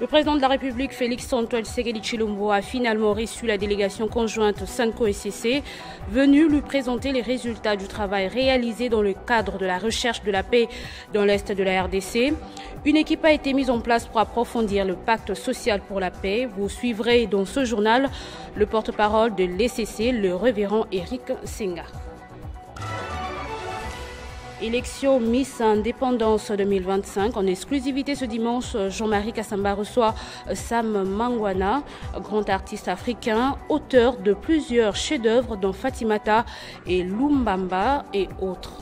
Le président de la République, Félix-Antoine Tshisekedi Tshilombo, a finalement reçu la délégation conjointe SANCO-SCC, venue lui présenter les résultats du travail réalisé dans le cadre de la recherche de la paix dans l'Est de la RDC. Une équipe a été mise en place pour approfondir le pacte social pour la paix. Vous suivrez dans ce journal le porte-parole de l'ECC, le révérend Eric Senga. Élection Miss Indépendance 2025. En exclusivité ce dimanche, Jean-Marie Kassamba reçoit Sam Mangwana, grand artiste africain, auteur de plusieurs chefs-d'œuvre dont Fatimata et Lumbamba et autres.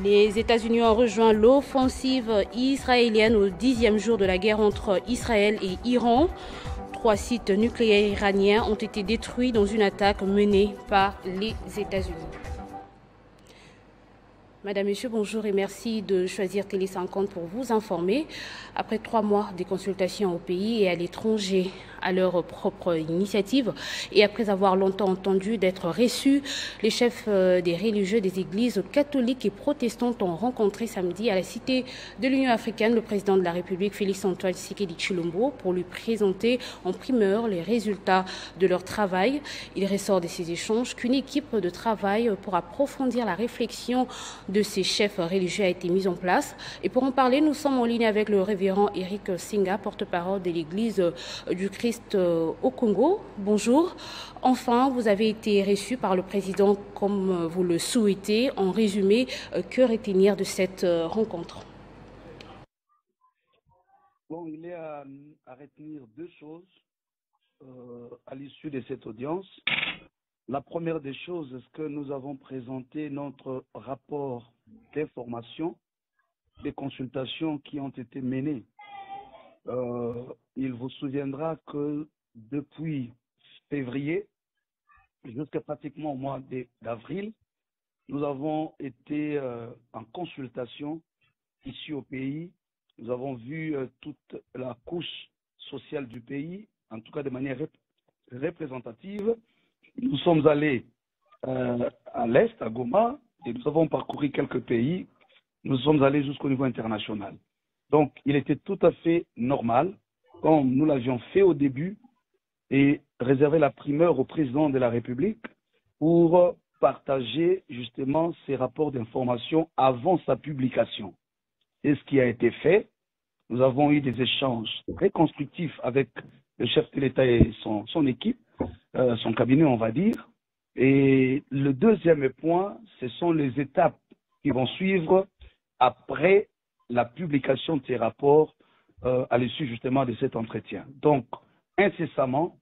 Les États-Unis ont rejoint l'offensive israélienne au 10e jour de la guerre entre Israël et Iran. 3 sites nucléaires iraniens ont été détruits dans une attaque menée par les États-Unis. Madame, Monsieur, bonjour et merci de choisir Télé 50 pour vous informer. Après 3 mois de consultations au pays et à l'étranger à leur propre initiative et après avoir longtemps entendu d'être reçus, les chefs des religieux des églises catholiques et protestantes ont rencontré samedi à la Cité de l'Union africaine le président de la République, Félix-Antoine Tshisekedi Tshilombo, pour lui présenter en primeur les résultats de leur travail. Il ressort de ces échanges qu'une équipe de travail pour approfondir la réflexion de ces chefs religieux a été mise en place. Et pour en parler, nous sommes en ligne avec le révérend Eric Senga, porte-parole de l'Église du Christ au Congo. Bonjour. Enfin, vous avez été reçu par le président comme vous le souhaitez. En résumé, que retenir de cette rencontre? Bon, il est à retenir 2 choses à l'issue de cette audience. La première des choses, c'est que nous avons présenté notre rapport d'information des consultations qui ont été menées. Il vous souviendra que depuis février jusqu'à pratiquement au mois d'avril, nous avons été en consultation ici au pays. Nous avons vu toute la couche sociale du pays, en tout cas de manière représentative. Nous sommes allés à l'Est, à Goma, et nous avons parcouru quelques pays. Nous sommes allés jusqu'au niveau international. Donc, il était tout à fait normal, comme nous l'avions fait au début, et réserver la primeur au président de la République pour partager justement ces rapports d'information avant sa publication. C'est ce qui a été fait. Nous avons eu des échanges très constructifs avec le chef de l'État et son équipe, son cabinet, on va dire. Et le deuxième point, ce sont les étapes qui vont suivre après la publication de ces rapports à l'issue justement de cet entretien. Donc, incessamment,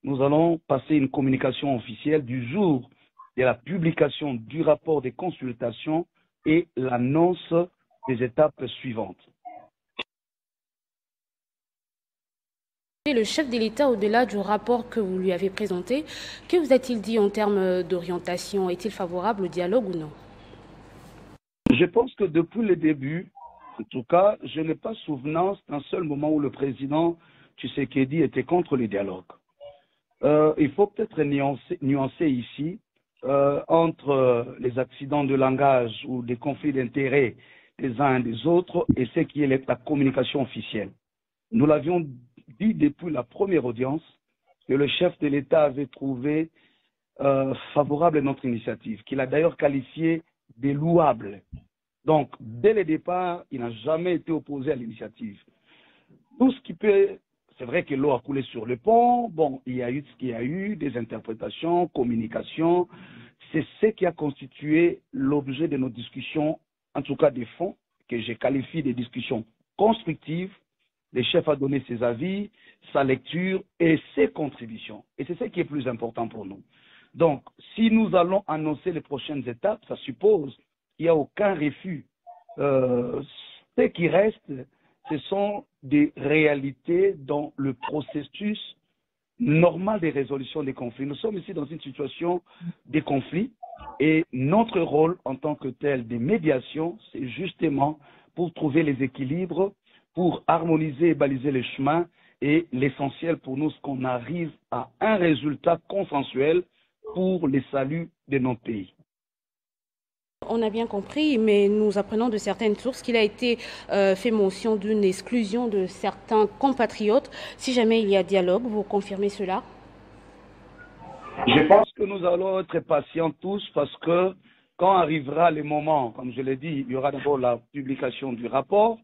nous allons passer une communication officielle du jour de la publication du rapport des consultations et l'annonce des étapes suivantes. Et le chef de l'État, au-delà du rapport que vous lui avez présenté, que vous a-t-il dit en termes d'orientation? Est-il favorable au dialogue ou non? Je pense que depuis le début, en tout cas, je n'ai pas souvenance d'un seul moment où le président Tshisekedi était contre le dialogue. Il faut peut-être nuancer ici entre les accidents de langage ou des conflits d'intérêts des uns et des autres et ce qui est la communication officielle. Nous l'avions dit depuis la première audience que le chef de l'État avait trouvé favorable à notre initiative, qu'il a d'ailleurs qualifié de louable. Donc, dès le départ, il n'a jamais été opposé à l'initiative. Tout ce qui peut... C'est vrai que l'eau a coulé sur le pont. Bon, il y a eu ce qu'il y a eu, des interprétations, communications. C'est ce qui a constitué l'objet de nos discussions, en tout cas des fonds, que je qualifie de discussions constructives. Le chef a donné ses avis, sa lecture et ses contributions. Et c'est ce qui est plus important pour nous. Donc, si nous allons annoncer les prochaines étapes, ça suppose qu'il n'y a aucun refus. Ce qui reste, ce sont des réalités dans le processus normal des résolutions des conflits. Nous sommes ici dans une situation de conflit et notre rôle en tant que tel de médiation, c'est justement pour trouver les équilibres, pour harmoniser et baliser les chemins et l'essentiel pour nous, c'est qu'on arrive à un résultat consensuel pour le salut de notre pays. On a bien compris, mais nous apprenons de certaines sources qu'il a été fait mention d'une exclusion de certains compatriotes. Si jamais il y a dialogue, vous confirmez cela? Je pense que nous allons être patients tous parce que quand arrivera le moment, comme je l'ai dit, il y aura d'abord la publication du rapport.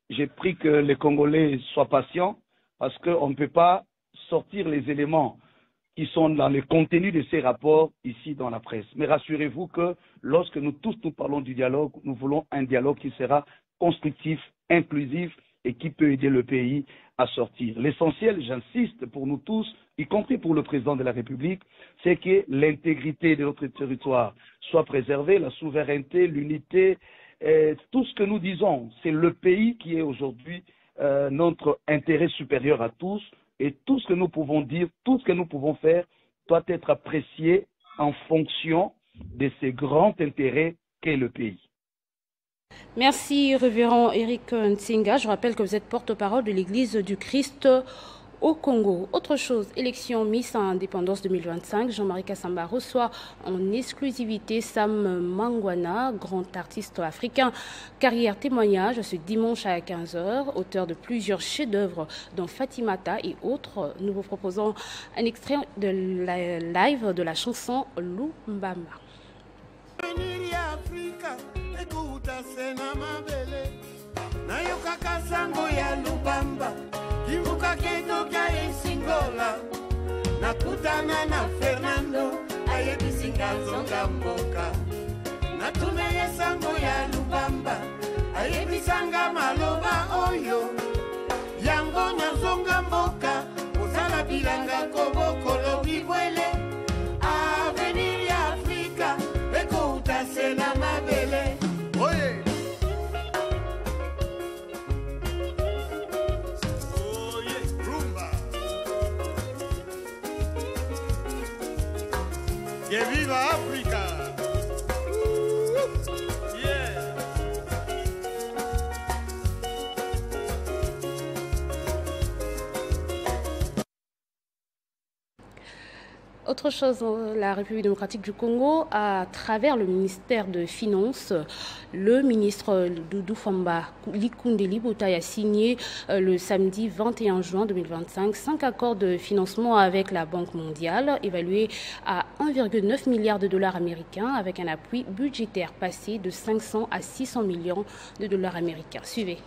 J'ai pris que les Congolais soient patients parce qu'on ne peut pas sortir les éléments qui sont dans le contenu de ces rapports ici dans la presse. Mais rassurez-vous que lorsque nous tous nous parlons du dialogue, nous voulons un dialogue qui sera constructif, inclusif et qui peut aider le pays à sortir. L'essentiel, j'insiste pour nous tous, y compris pour le président de la République, c'est que l'intégrité de notre territoire soit préservée, la souveraineté, l'unité, tout ce que nous disons. C'est le pays qui est aujourd'hui notre intérêt supérieur à tous. Et tout ce que nous pouvons dire, tout ce que nous pouvons faire doit être apprécié en fonction de ces grands intérêts qu'est le pays. Merci, révérend Eric Nsinga. Je rappelle que vous êtes porte-parole de l'Église du Christ au Congo. Autre chose, élection Miss Indépendance 2025. Jean-Marie Kassamba reçoit en exclusivité Sam Mangwana, grand artiste africain. Carrière témoignage ce dimanche à 15h, auteur de plusieurs chefs-d'œuvre dont Fatimata et autres. Nous vous proposons un extrait de la live de la chanson Lumbamba. Kimbuka keto kya esingola nakutana na Fernando ayebisinga zonga mboka natumeye sango ya Lubamba ayebisanga maloba oyo yango na zonga mboka ozala bilanga kobokolo bibwele avenir ya Afrika eko utasena mabele oye. Que viva África! Yeah. Autre chose, la République démocratique du Congo, à travers le ministère de Finances, le ministre Doudou Famba Likundeli Boutaï a signé le samedi 21 juin 2025 5 accords de financement avec la Banque mondiale, évalués à 1,9 milliard de dollars américains, avec un appui budgétaire passé de 500 à 600 millions de dollars américains. Suivez.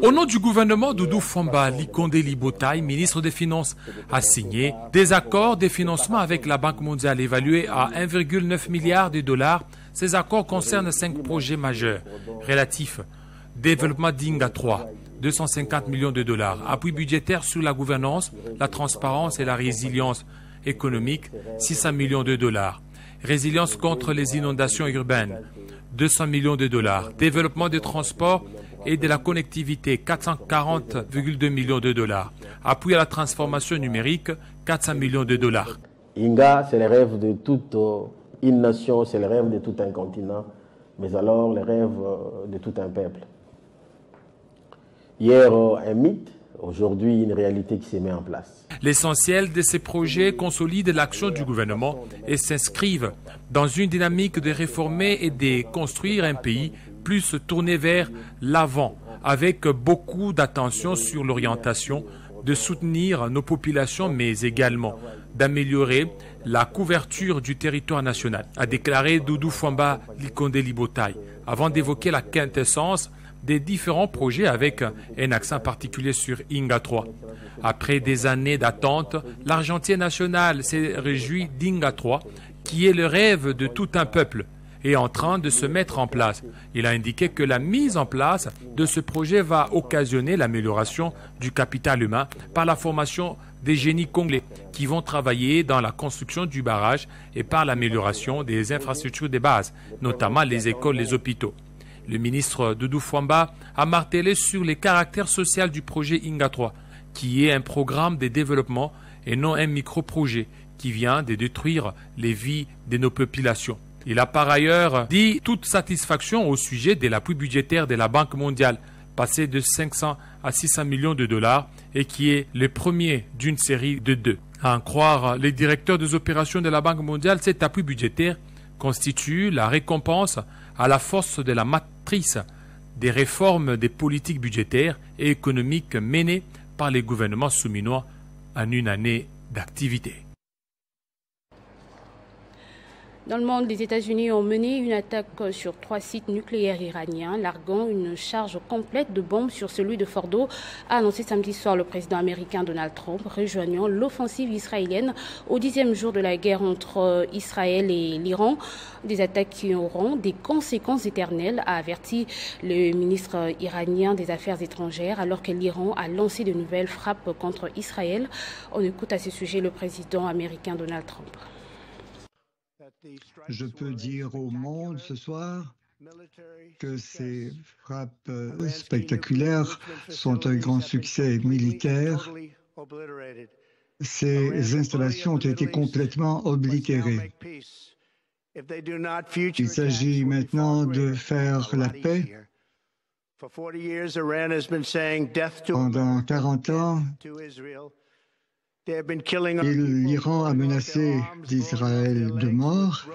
Au nom du gouvernement, Doudou Famba Likondeli Boutaï, ministre des Finances, a signé des accords de financement avec la Banque mondiale évalués à 1,9 milliard de dollars. Ces accords concernent 5 projets majeurs relatifs. Développement d'Inga 3, 250 millions de dollars. Appui budgétaire sur la gouvernance, la transparence et la résilience économique, 600 millions de dollars. Résilience contre les inondations urbaines, 200 millions de dollars. Développement des transports et de la connectivité, 440,2 millions de dollars. Appui à la transformation numérique, 400 millions de dollars. Inga, c'est le rêve de toute une nation, c'est le rêve de tout un continent, mais alors le rêve de tout un peuple. Hier, un mythe, aujourd'hui une réalité qui se met en place. L'essentiel de ces projets consolide l'action du gouvernement et s'inscrivent dans une dynamique de réformer et de construire un pays plus tourné vers l'avant, avec beaucoup d'attention sur l'orientation, de soutenir nos populations, mais également d'améliorer la couverture du territoire national, a déclaré Doudou Famba Likondeli Boutaï, avant d'évoquer la quintessence des différents projets avec un accent particulier sur Inga 3. Après des années d'attente, l'Argentine nationale s'est réjouie d'Inga 3, qui est le rêve de tout un peuple, est en train de se mettre en place. Il a indiqué que la mise en place de ce projet va occasionner l'amélioration du capital humain par la formation des génies congolais qui vont travailler dans la construction du barrage et par l'amélioration des infrastructures de base, notamment les écoles, les hôpitaux. Le ministre Doudou Famba a martelé sur les caractères sociaux du projet Inga 3, qui est un programme de développement et non un micro-projet qui vient de détruire les vies de nos populations. Il a par ailleurs dit toute satisfaction au sujet de l'appui budgétaire de la Banque mondiale, passé de 500 à 600 millions de dollars et qui est le premier d'une série de 2. À en croire les directeurs des opérations de la Banque mondiale, cet appui budgétaire constitue la récompense à la force de la matrice des réformes des politiques budgétaires et économiques menées par les gouvernements souminois en une année d'activité. Dans le monde, les États-Unis ont mené une attaque sur 3 sites nucléaires iraniens, larguant une charge complète de bombes sur celui de Fordo, a annoncé samedi soir le président américain Donald Trump, rejoignant l'offensive israélienne au 10e jour de la guerre entre Israël et l'Iran. Des attaques qui auront des conséquences éternelles, a averti le ministre iranien des Affaires étrangères, alors que l'Iran a lancé de nouvelles frappes contre Israël. On écoute à ce sujet le président américain Donald Trump. Je peux dire au monde ce soir que ces frappes spectaculaires sont un grand succès militaire. Ces installations ont été complètement oblitérées. Il s'agit maintenant de faire la paix. Pendant 40 ans, l'Iran a menacé d'Israël de mort.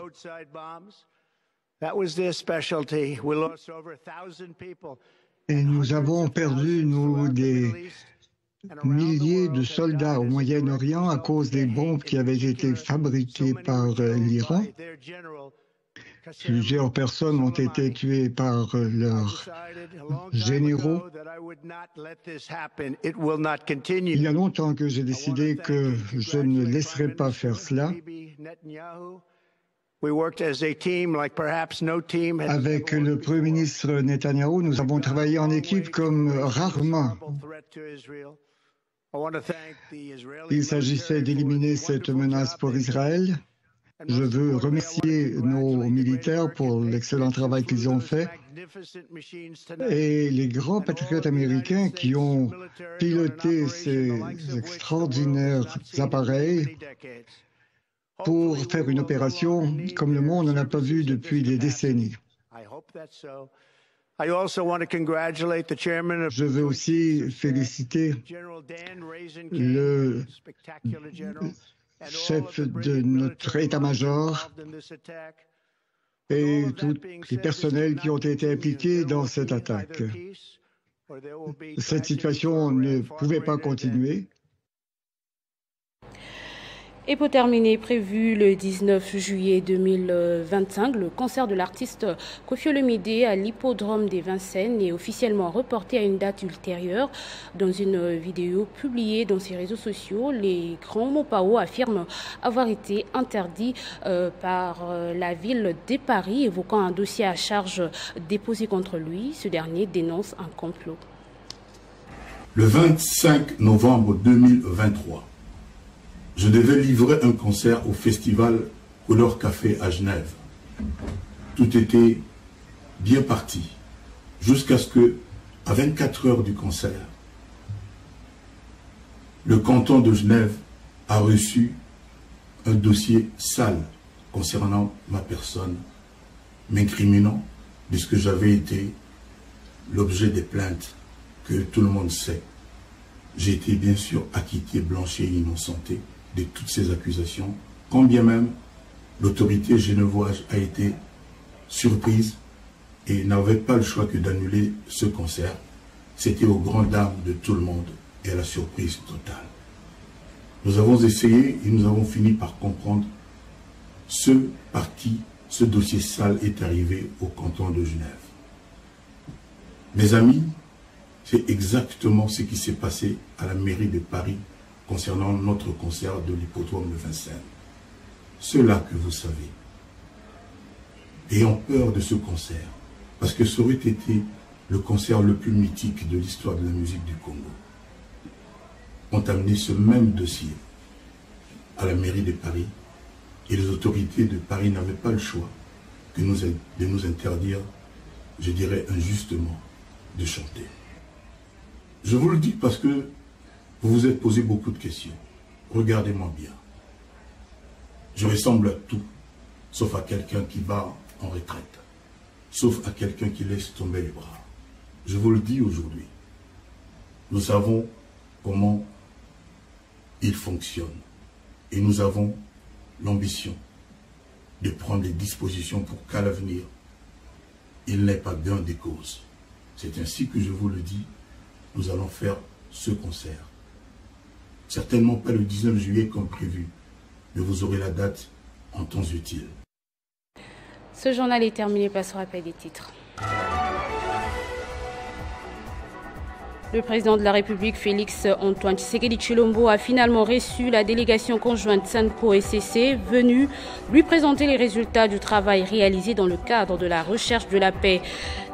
Et nous avons perdu, nous, des milliers de soldats au Moyen-Orient à cause des bombes qui avaient été fabriquées par l'Iran. Plusieurs personnes ont été tuées par leurs généraux. Il y a longtemps que j'ai décidé que je ne laisserai pas faire cela. Avec le Premier ministre Netanyahou, nous avons travaillé en équipe comme rarement. Il s'agissait d'éliminer cette menace pour Israël. Je veux remercier nos militaires pour l'excellent travail qu'ils ont fait et les grands patriotes américains qui ont piloté ces extraordinaires appareils pour faire une opération comme le monde n'en a pas vu depuis des décennies. Je veux aussi féliciter le chef de notre état-major et tous les personnels qui ont été impliqués dans cette attaque. Cette situation ne pouvait pas continuer. Et pour terminer, prévu le 19 juillet 2025, le concert de l'artiste Koffi Olomide à l'hippodrome des Vincennes est officiellement reporté à une date ultérieure. Dans une vidéo publiée dans ses réseaux sociaux, les grands Mopao affirment avoir été interdits par la ville de Paris, évoquant un dossier à charge déposé contre lui. Ce dernier dénonce un complot. Le 25 novembre 2023, je devais livrer un concert au festival Couleur Café à Genève. Tout était bien parti, jusqu'à ce que, à 24 heures du concert, le canton de Genève a reçu un dossier sale concernant ma personne, m'incriminant, puisque j'avais été l'objet des plaintes que tout le monde sait. J'ai été bien sûr acquitté, blanchi et innocenté de toutes ces accusations, quand bien même l'autorité genevoise a été surprise et n'avait pas le choix que d'annuler ce concert. C'était aux grandes dames de tout le monde et à la surprise totale. Nous avons essayé et nous avons fini par comprendre ce dossier sale est arrivé au canton de Genève. Mes amis, c'est exactement ce qui s'est passé à la mairie de Paris concernant notre concert de l'hippodrome de Vincennes. Ceux-là que vous savez, ayant peur de ce concert, parce que ça aurait été le concert le plus mythique de l'histoire de la musique du Congo, ont amené ce même dossier à la mairie de Paris, et les autorités de Paris n'avaient pas le choix de nous interdire, je dirais injustement, de chanter. Je vous le dis parce que vous vous êtes posé beaucoup de questions. Regardez-moi bien. Je ressemble à tout, sauf à quelqu'un qui va en retraite, sauf à quelqu'un qui laisse tomber les bras. Je vous le dis aujourd'hui. Nous savons comment il fonctionne et nous avons l'ambition de prendre des dispositions pour qu'à l'avenir, il n'ait pas gain des causes. C'est ainsi que je vous le dis, nous allons faire ce concert. Certainement pas le 19 juillet comme prévu, mais vous aurez la date en temps utile. Ce journal est terminé, passons au rappel des titres. Le président de la République, Félix Antoine Tshisekedi Tshilombo, a finalement reçu la délégation conjointe SENCO-SCC venue lui présenter les résultats du travail réalisé dans le cadre de la recherche de la paix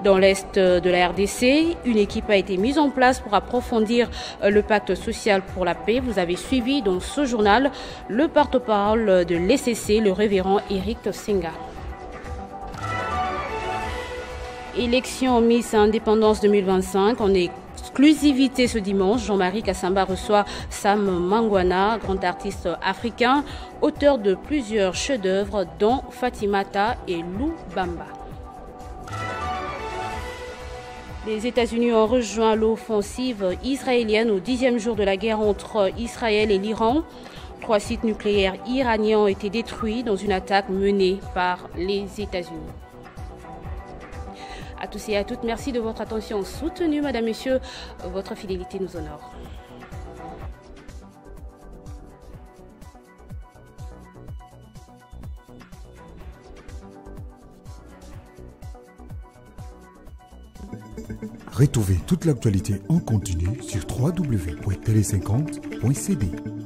dans l'Est de la RDC. Une équipe a été mise en place pour approfondir le pacte social pour la paix. Vous avez suivi dans ce journal le porte-parole de l'ECC, le révérend Eric Senga. Élection Miss Indépendance 2025, on est exclusivité ce dimanche. Jean-Marie Kassamba reçoit Sam Mangwana, grand artiste africain, auteur de plusieurs chefs-d'œuvre dont Fatimata et Lou Bamba. Les États-Unis ont rejoint l'offensive israélienne au 10e jour de la guerre entre Israël et l'Iran. 3 sites nucléaires iraniens ont été détruits dans une attaque menée par les États-Unis. À tous et à toutes, merci de votre attention soutenue, Madame, Messieurs. Votre fidélité nous honore. Retrouvez toute l'actualité en continu sur www.tele50.cd.